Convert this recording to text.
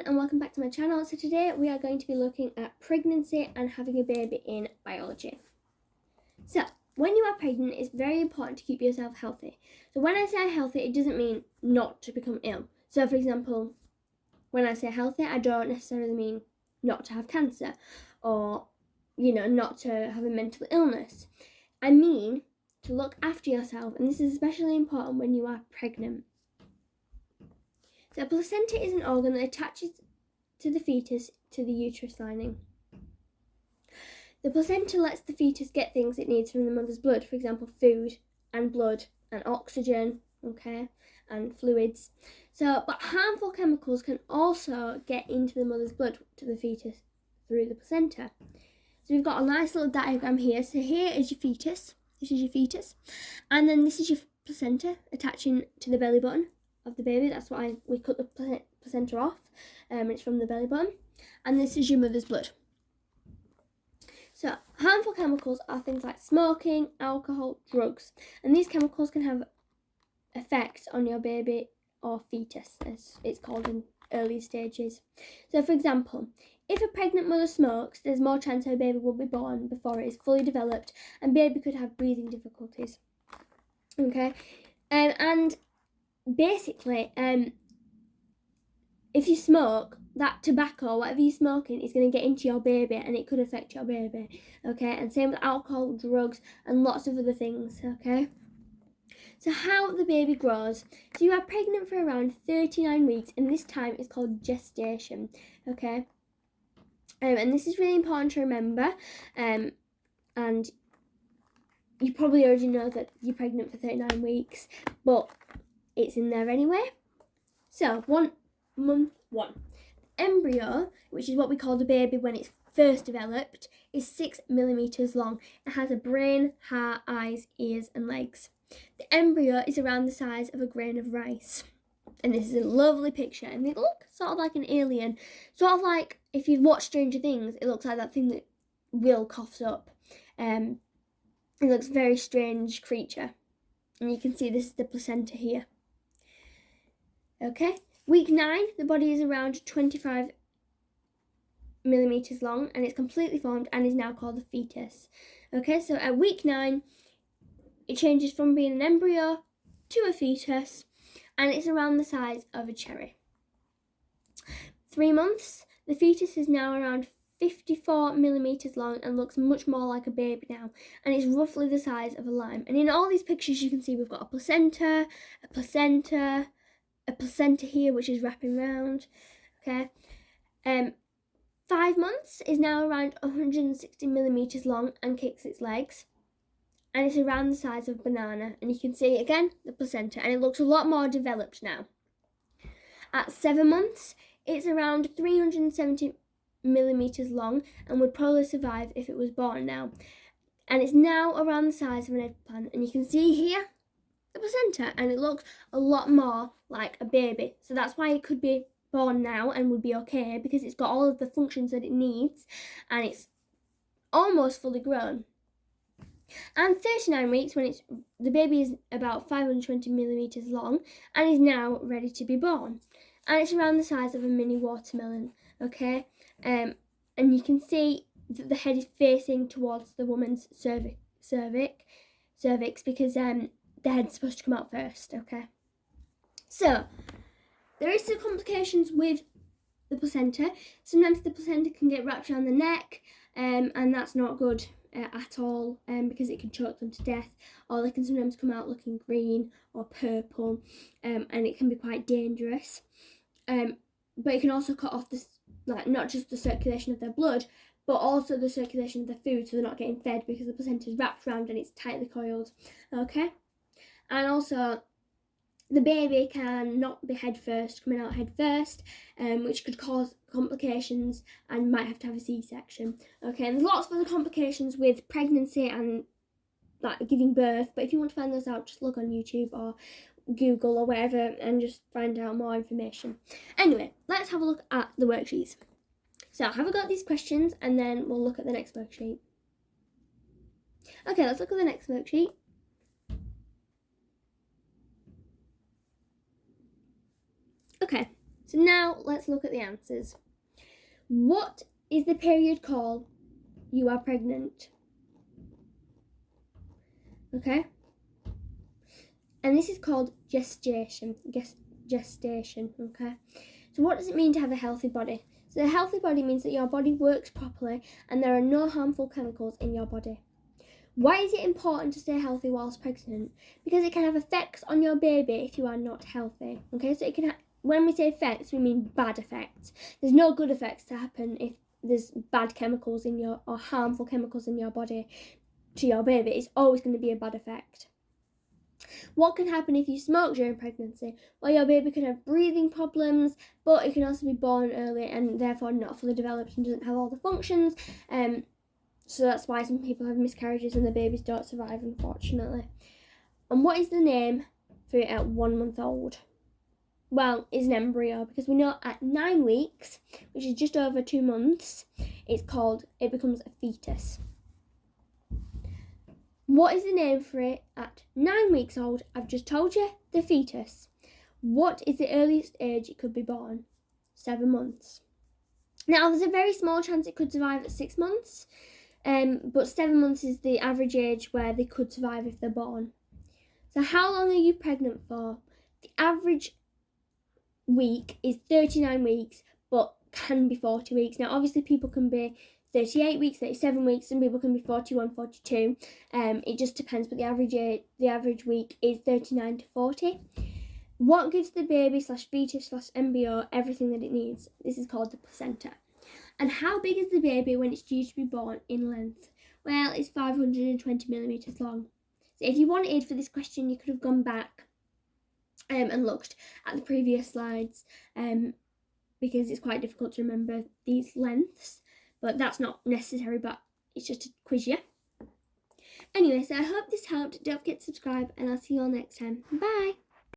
and welcome back to my channel. So today we are going to be looking at pregnancy and having a baby in biology. So when you are pregnant, it's very important to keep yourself healthy. So when I say healthy, it doesn't mean not to become ill. So for example, when I say healthy, I don't necessarily mean not to have cancer or, not to have a mental illness. I mean to look after yourself, and this is especially important when you are pregnant. So a placenta is an organ that attaches to the fetus to the uterus lining. The placenta lets the fetus get things it needs from the mother's blood, for example, food and blood and oxygen, and fluids. But harmful chemicals can also get into the mother's blood to the fetus through the placenta. So we've got a nice little diagram here. So here is your fetus. This is your fetus. And then this is your placenta attaching to the belly button of the baby. That's why we cut the placenta off. It's from the belly button. And this is your mother's blood. So harmful chemicals are things like smoking, alcohol, drugs. And these chemicals can have effects on your baby or fetus, as it's called in early stages. So for example, if a pregnant mother smokes, there's more chance her baby will be born before it is fully developed, and baby could have breathing difficulties. And basically, if you smoke, that tobacco, whatever you're smoking, is going to get into your baby and it could affect your baby, and same with alcohol, drugs, and lots of other things, So how the baby grows. So you are pregnant for around 39 weeks, and this time is called gestation, and this is really important to remember, and you probably already know that you're pregnant for 39 weeks, but it's in there anyway. So month 1. Embryo, which is what we call the baby when it's first developed, is 6 millimeters long. It has a brain, heart, eyes, ears, and legs. The embryo is around the size of a grain of rice. And this is a lovely picture, and they look sort of like an alien. Sort of like, if you've watched Stranger Things, it looks like that thing that Will coughs up. It looks a very strange creature. And you can see this is the placenta here. Week 9, the body is around 25 millimeters long, and it's completely formed and is now called the fetus. So at week 9, it changes from being an embryo to a fetus, and it's around the size of a cherry. 3 months, the fetus is now around 54 millimeters long and looks much more like a baby now, and it's roughly the size of a lime. And in all these pictures you can see we've got a placenta here which is wrapping around. 5 months is now around 160 millimeters long and kicks its legs, and it's around the size of a banana, and you can see again the placenta, and it looks a lot more developed now. At 7 months, it's around 370 millimeters long and would probably survive if it was born now, and it's now around the size of an eggplant, and you can see here the placenta, and it looks a lot more like a baby. So that's why it could be born now and would be okay, because it's got all of the functions that it needs and it's almost fully grown. And 39 weeks, when the baby is about 520 millimeters long and is now ready to be born, and it's around the size of a mini watermelon. And you can see that the head is facing towards the woman's cervix, because the head's supposed to come out first. So there is some complications with the placenta. Sometimes the placenta can get wrapped around the neck, and that's not good at all, because it can choke them to death, or they can sometimes come out looking green or purple, and it can be quite dangerous. But it can also cut off not just the circulation of their blood, but also the circulation of their food, so they're not getting fed because the placenta is wrapped around and it's tightly coiled. And also, the baby can not be coming out head first, which could cause complications and might have to have a C-section. And there's lots of other complications with pregnancy and giving birth, but if you want to find those out, just look on YouTube or Google or whatever and just find out more information. Anyway, let's have a look at the worksheets. So have a go at these questions and then we'll look at the next worksheet. Let's look at the next worksheet. So now let's look at the answers. What is the period called you are pregnant? Okay? And this is called gestation. Gestation, okay? So what does it mean to have a healthy body? So a healthy body means that your body works properly and there are no harmful chemicals in your body. Why is it important to stay healthy whilst pregnant? Because it can have effects on your baby if you are not healthy. Okay, so it can when we say effects, we mean bad effects. There's no good effects to happen if there's bad chemicals in your or harmful chemicals in your body to your baby. It's always going to be a bad effect. What can happen if you smoke during pregnancy? Well, your baby can have breathing problems, but it can also be born early and therefore not fully developed and doesn't have all the functions. So that's why some people have miscarriages and the babies don't survive, unfortunately. And what is the name for it at 1 month old? Well, it's an embryo, because we know at 9 weeks, which is just over 2 months, it becomes a fetus. What is the name for it at 9 weeks old? I've just told you, the fetus. What is the earliest age it could be born? 7 months. Now, there's a very small chance it could survive at 6 months, but 7 months is the average age where they could survive if they're born. So how long are you pregnant for? The average week is 39 weeks, but can be 40 weeks. Now, obviously, people can be 38 weeks, 37 weeks, some people can be 41, 42. It just depends, but the average week is 39 to 40. What gives the baby / fetus / embryo everything that it needs? This is called the placenta. And how big is the baby when it's due to be born in length? Well, it's 520 millimeters long. So if you wanted for this question, you could have gone back and looked at the previous slides, because it's quite difficult to remember these lengths, but that's not necessary, but it's just to quiz you. Anyway, so I hope this helped. Don't forget to subscribe, and I'll see you all next time. Bye!